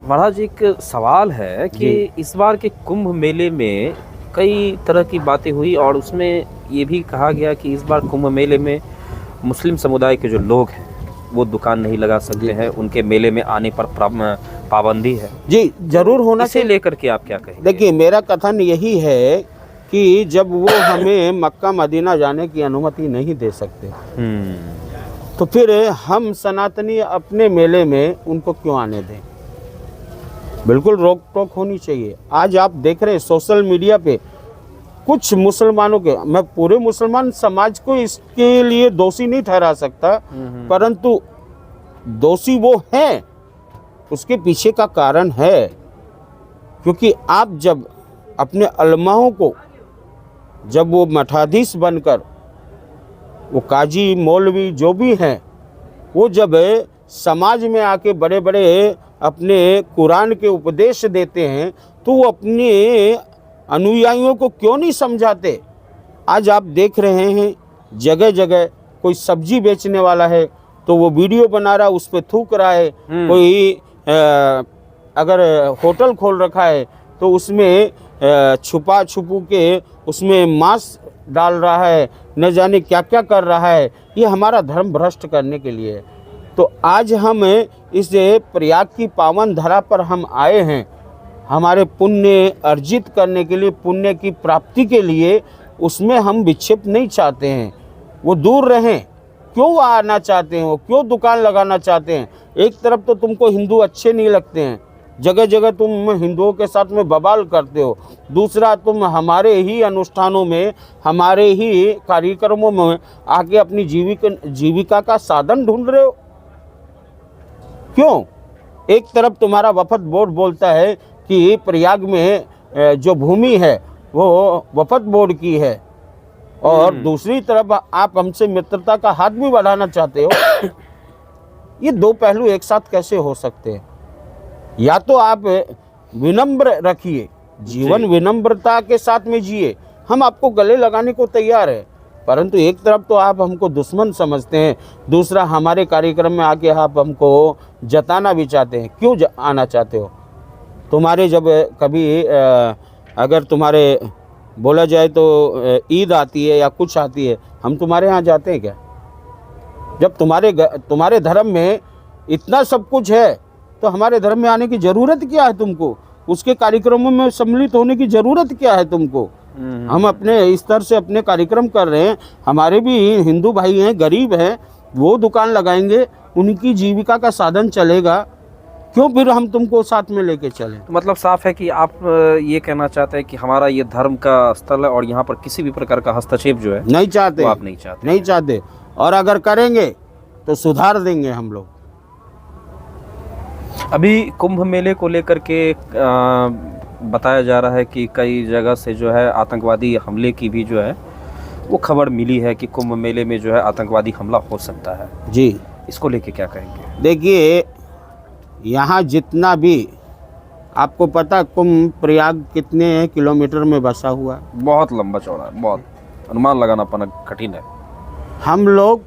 महाराज जी, एक सवाल है कि इस बार के कुंभ मेले में कई तरह की बातें हुई और उसमें ये भी कहा गया कि इस बार कुंभ मेले में मुस्लिम समुदाय के जो लोग हैं वो दुकान नहीं लगा सकते हैं, उनके मेले में आने पर पाबंदी है। जी जरूर होना इसे लेकर के आप क्या कहेंगे? देखिए, मेरा कथन यही है कि जब वो हमें मक्का मदीना जाने की अनुमति नहीं दे सकते तो फिर हम सनातनी अपने मेले में उनको क्यों आने दें? बिल्कुल रोक टोक होनी चाहिए। आज आप देख रहे हैं सोशल मीडिया पे कुछ मुसलमानों के, मैं पूरे मुसलमान समाज को इसके लिए दोषी नहीं ठहरा सकता, परंतु दोषी वो हैं, उसके पीछे का कारण है। क्योंकि आप जब अपने अलमाओं को, जब वो मठाधीश बनकर, वो काजी मौलवी जो भी हैं, वो जब समाज में आके बड़े बड़े अपने कुरान के उपदेश देते हैं तो वो अपने अनुयायियों को क्यों नहीं समझाते? आज आप देख रहे हैं जगह जगह कोई सब्जी बेचने वाला है तो वो वीडियो बना रहा है, उस पर थूक रहा है। कोई अगर होटल खोल रखा है तो उसमें छुपा छुपू के उसमें मांस डाल रहा है, न जाने क्या क्या कर रहा है। ये हमारा धर्म भ्रष्ट करने के लिए। तो आज हम इस प्रयाग की पावन धरा पर हम आए हैं, हमारे पुण्य अर्जित करने के लिए, पुण्य की प्राप्ति के लिए। उसमें हम विक्षेप नहीं चाहते हैं, वो दूर रहें। क्यों आना चाहते हैं? वो क्यों दुकान लगाना चाहते हैं? एक तरफ तो तुमको हिंदू अच्छे नहीं लगते हैं, जगह जगह तुम हिंदुओं के साथ में बवाल करते हो। दूसरा, तुम हमारे ही अनुष्ठानों में, हमारे ही कार्यक्रमों में आके अपनी जीविका का साधन ढूंढ रहे हो। क्यों? एक तरफ तुम्हारा वफद बोर्ड बोलता है कि प्रयाग में जो भूमि है वो वफद बोर्ड की है, और दूसरी तरफ आप हमसे मित्रता का हाथ भी बढ़ाना चाहते हो। ये दो पहलू एक साथ कैसे हो सकते हैं? या तो आप विनम्र रखिए, जीवन विनम्रता के साथ में जिए, हम आपको गले लगाने को तैयार है, परंतु एक तरफ तो आप हमको दुश्मन समझते हैं, दूसरा हमारे कार्यक्रम में आके आप हमको जताना भी चाहते हैं। क्यों आना चाहते हो? तुम्हारे जब कभी अगर तुम्हारे बोला जाए तो ईद आती है या कुछ आती है, हम तुम्हारे यहाँ जाते हैं क्या? जब तुम्हारे धर्म में इतना सब कुछ है तो हमारे धर्म में आने की ज़रूरत क्या है तुमको? उसके कार्यक्रमों में सम्मिलित होने की ज़रूरत क्या है तुमको? हम अपने स्तर से अपने कार्यक्रम कर रहे हैं, हमारे भी हिंदू भाई हैं, गरीब हैं, वो दुकान लगाएंगे, उनकी जीविका का साधन चलेगा। क्यों फिर हम तुमको साथ में लेके चलें? तो मतलब साफ है कि आप ये कहना चाहते हैं कि हमारा ये धर्म का स्थल है और यहाँ पर किसी भी प्रकार का हस्तक्षेप जो है नहीं चाहते, आप नहीं चाहते। नहीं चाहते, और अगर करेंगे तो सुधार देंगे हम लोग। अभी कुंभ मेले को लेकर के बताया जा रहा है कि कई जगह से जो है आतंकवादी हमले की भी जो है वो खबर मिली है कि कुंभ मेले में जो है आतंकवादी हमला हो सकता है। जी, इसको लेके क्या कहेंगे? देखिए, यहाँ जितना भी आपको पता कुंभ प्रयाग कितने किलोमीटर में बसा हुआ है? बहुत लंबा चौड़ा है, बहुत अनुमान लगाना पाना कठिन है। हम लोग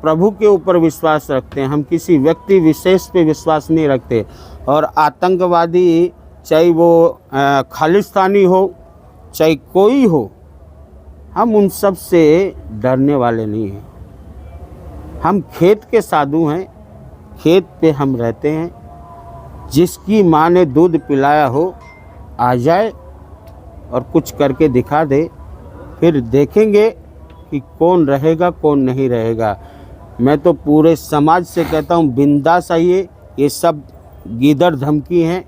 प्रभु के ऊपर विश्वास रखते हैं, हम किसी व्यक्ति विशेष पे विश्वास नहीं रखते। और आतंकवादी चाहे वो खालिस्तानी हो चाहे कोई हो, हम उन सब से डरने वाले नहीं हैं। हम खेत के साधु हैं, खेत पे हम रहते हैं। जिसकी माँ ने दूध पिलाया हो आ जाए और कुछ करके दिखा दे, फिर देखेंगे कि कौन रहेगा कौन नहीं रहेगा। मैं तो पूरे समाज से कहता हूँ, बिंदास आइए, ये सब गीदड़ धमकी हैं।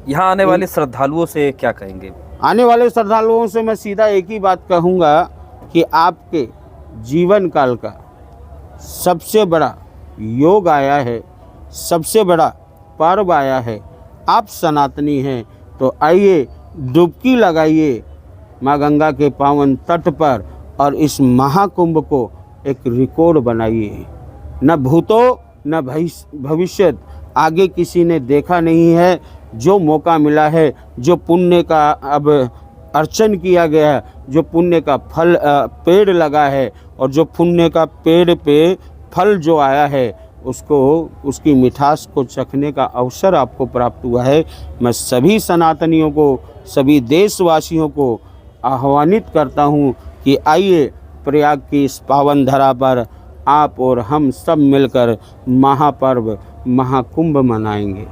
यहाँ आने वाले श्रद्धालुओं से क्या कहेंगे? आने वाले श्रद्धालुओं से मैं सीधा एक ही बात कहूँगा कि आपके जीवन काल का सबसे बड़ा योग आया है, सबसे बड़ा पर्व आया है। आप सनातनी हैं तो आइए, डुबकी लगाइए माँ गंगा के पावन तट पर और इस महाकुंभ को एक रिकॉर्ड बनाइए। न भूतो न भविष्य, आगे किसी ने देखा नहीं है। जो मौका मिला है, जो पुण्य का अब अर्चन किया गया है, जो पुण्य का फल पेड़ लगा है और जो पुण्य का पेड़ पे फल जो आया है, उसको उसकी मिठास को चखने का अवसर आपको प्राप्त हुआ है। मैं सभी सनातनियों को, सभी देशवासियों को आह्वानित करता हूँ कि आइए प्रयाग की इस पावन धरा पर आप और हम सब मिलकर महापर्व महाकुंभ मनाएंगे।